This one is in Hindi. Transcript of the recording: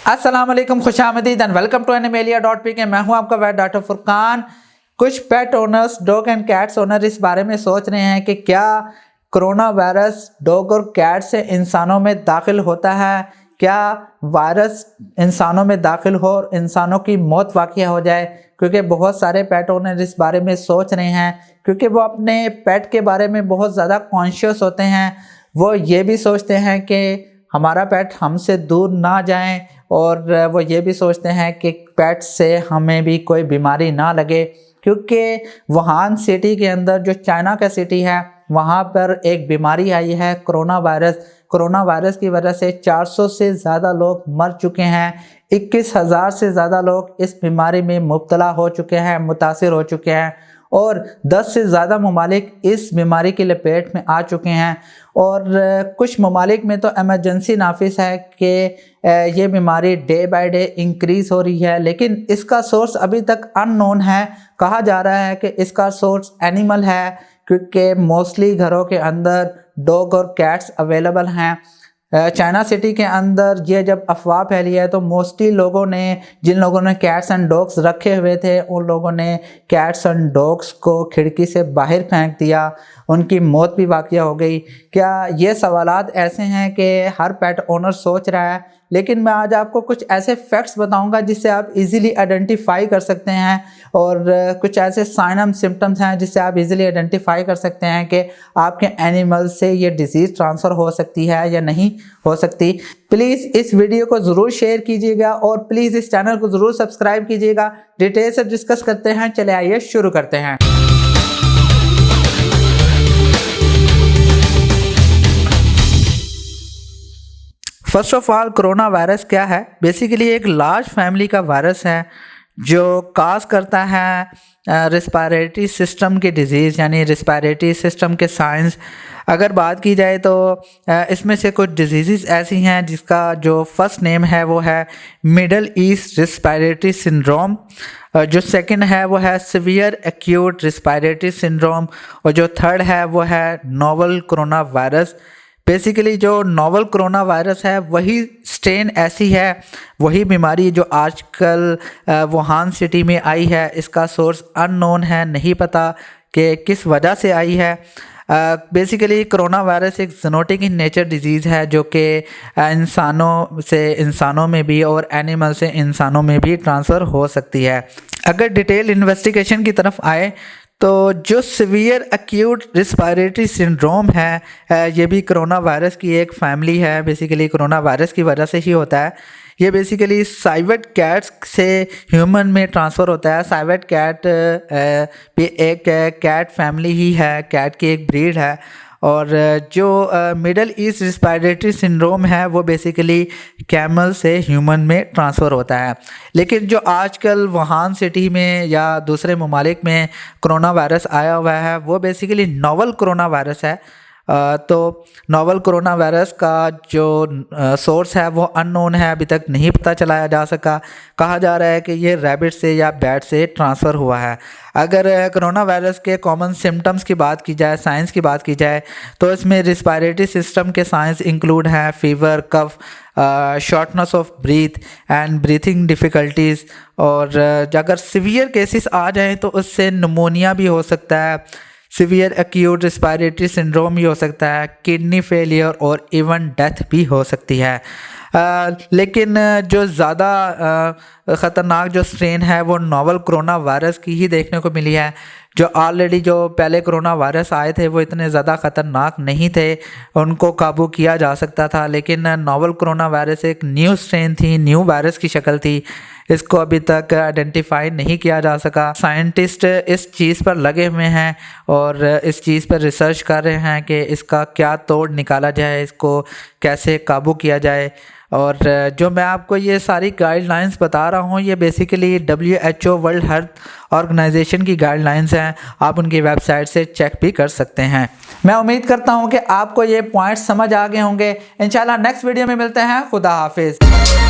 अस्सलामुअलैकुम, खुशामदीद एंड वेलकम टू animalia.pk। मैं हूं आपका वेट डॉक्टर फुरकान। कुछ pet owners, dog and cats owner इस बारे में सोच रहे हैं कि क्या कोरोना वायरस डॉग और कैट से इंसानों में दाखिल होता है, क्या वायरस इंसानों में दाखिल हो और इंसानों की मौत वाक़या हो जाए। क्योंकि बहुत सारे पेट ओनर इस बारे में सोच रहे हैं, क्योंकि वो अपने पेट के बारे में बहुत ज़्यादा कॉन्शियस होते हैं। वो ये भी सोचते हैं कि हमारा पेट हमसे दूर ना जाए, और वो ये भी सोचते हैं कि पेट से हमें भी कोई बीमारी ना लगे। क्योंकि वुहान सिटी के अंदर, जो चाइना का सिटी है, वहाँ पर एक बीमारी आई है कोरोना वायरस। कोरोना वायरस की वजह से 400 से ज़्यादा लोग मर चुके हैं। 21,000 से ज़्यादा लोग इस बीमारी में मुब्तला हो चुके हैं, मुतासिर हो चुके हैं, और 10 से ज़्यादा ममालिक इस बीमारी की लपेट में आ चुके हैं। और कुछ ममालिक में तो एमरजेंसी नाफिस है कि ये बीमारी डे बाय डे इंक्रीज़ हो रही है, लेकिन इसका सोर्स अभी तक अननोन है। कहा जा रहा है कि इसका सोर्स एनिमल है, क्योंकि मोस्टली घरों के अंदर डॉग और कैट्स अवेलेबल हैं। चाइना सिटी के अंदर ये जब अफवाह फैली है तो मोस्टली लोगों ने, जिन लोगों ने कैट्स एंड डॉग्स रखे हुए थे, उन लोगों ने कैट्स एंड डॉग्स को खिड़की से बाहर फेंक दिया। उनकी मौत भी वाक़या हो गई। क्या ये सवालात ऐसे हैं कि हर पेट ओनर सोच रहा है, लेकिन मैं आज आपको कुछ ऐसे फैक्ट्स बताऊंगा जिससे आप इजीली आइडेंटिफाई कर सकते हैं, और कुछ ऐसे साइन एंड सिम्टम्स हैं जिससे आप इजीली आइडेंटिफाई कर सकते हैं कि आपके एनिमल से ये डिजीज़ ट्रांसफ़र हो सकती है या नहीं हो सकती। प्लीज़ इस वीडियो को ज़रूर शेयर कीजिएगा और प्लीज़ इस चैनल को ज़रूर सब्सक्राइब कीजिएगा। डिटेल से डिस्कस करते हैं। चले आइए शुरू करते हैं। First of all, corona virus क्या है? बेसिकली एक लार्ज फैमिली का वायरस है जो काज करता है रिस्पायरेटरी सिस्टम की डिजीज़, यानी रिस्पायरेटरी सिस्टम के साइंस। अगर बात की जाए तो इसमें से कुछ डिजीज़ ऐसी हैं जिसका जो फर्स्ट नेम है वो है मिडल ईस्ट रिस्पायरेटरी सिंड्रोम, जो सेकंड है वो है सीवियर एक्यूट रिस्पायरेटरी सिंड्रोम, और जो थर्ड है वो है नोवल कोरोना वायरस। बेसिकली जो नोवल कोरोना वायरस है वही स्ट्रेन ऐसी है, वही बीमारी जो आजकल वुहान सिटी में आई है। इसका सोर्स अननोन है, नहीं पता कि किस वजह से आई है। बेसिकली कोरोना वायरस एक ज़ूनोटिक इन नेचर डिजीज़ है जो कि इंसानों से इंसानों में भी और एनिमल से इंसानों में भी ट्रांसफ़र हो सकती है। अगर डिटेल इन्वेस्टिगेशन की तरफ आए तो जो सीवियर एक्यूट रिस्पायरेटरी सिंड्रोम है, ये भी कोरोना वायरस की एक फैमिली है। बेसिकली कोरोना वायरस की वजह से ही होता है। ये बेसिकली साइवेट कैट्स से ह्यूमन में ट्रांसफ़र होता है। साइवेट कैट भी एक कैट फैमिली ही है, कैट की एक ब्रीड है। और जो मिडल ईस्ट रिस्पायरेटरी सिंड्रोम है वो बेसिकली कैमल से ह्यूमन में ट्रांसफ़र होता है। लेकिन जो आजकल वुहान सिटी में या दूसरे ममालिक में कोरोना वायरस आया हुआ है वो बेसिकली नोवल कोरोना वायरस है। तो नोवल कोरोना वायरस का जो सोर्स है वो अननोन है, अभी तक नहीं पता चलाया जा सका। कहा जा रहा है कि ये रैबिट से या बैट से ट्रांसफ़र हुआ है। अगर कोरोना वायरस के कॉमन सिम्टम्स की बात की जाए, साइंस की बात की जाए, तो इसमें रिस्पायरेटरी सिस्टम के साइंस इंक्लूड हैं fever, cough, shortness of breath and breathing difficulties. और अगर सीवियर केसेस आ जाएँ तो उससे निमोनिया भी हो सकता है, सीवियर एक्यूट रिस्पायरेटरी सिंड्रोम भी हो सकता है, किडनी फेलियर और इवन डेथ भी हो सकती है। लेकिन जो ज़्यादा ख़तरनाक जो स्ट्रेन है वो नोवल कोरोना वायरस की ही देखने को मिली है। जो ऑलरेडी जो पहले कोरोना वायरस आए थे वो इतने ज़्यादा ख़तरनाक नहीं थे, उनको काबू किया जा सकता था। लेकिन नोवल कोरोना वायरस एक न्यू स्ट्रेन थी, न्यू वायरस की शक्ल थी। इसको अभी तक आइडेंटिफाई नहीं किया जा सका। साइंटिस्ट इस चीज़ पर लगे हुए हैं और इस चीज़ पर रिसर्च कर रहे हैं कि इसका क्या तोड़ निकाला जाए, इसको कैसे काबू किया जाए। और जो मैं आपको ये सारी गाइडलाइंस बता रहा हूँ ये basically WHO World Health Organization की गाइडलाइंस हैं। आप उनकी वेबसाइट से चेक भी कर सकते हैं। मैं उम्मीद करता हूँ कि आपको ये पॉइंट्स समझ आ गए होंगे। इंशाल्लाह नेक्स्ट वीडियो में मिलते हैं। खुदा हाफिज़।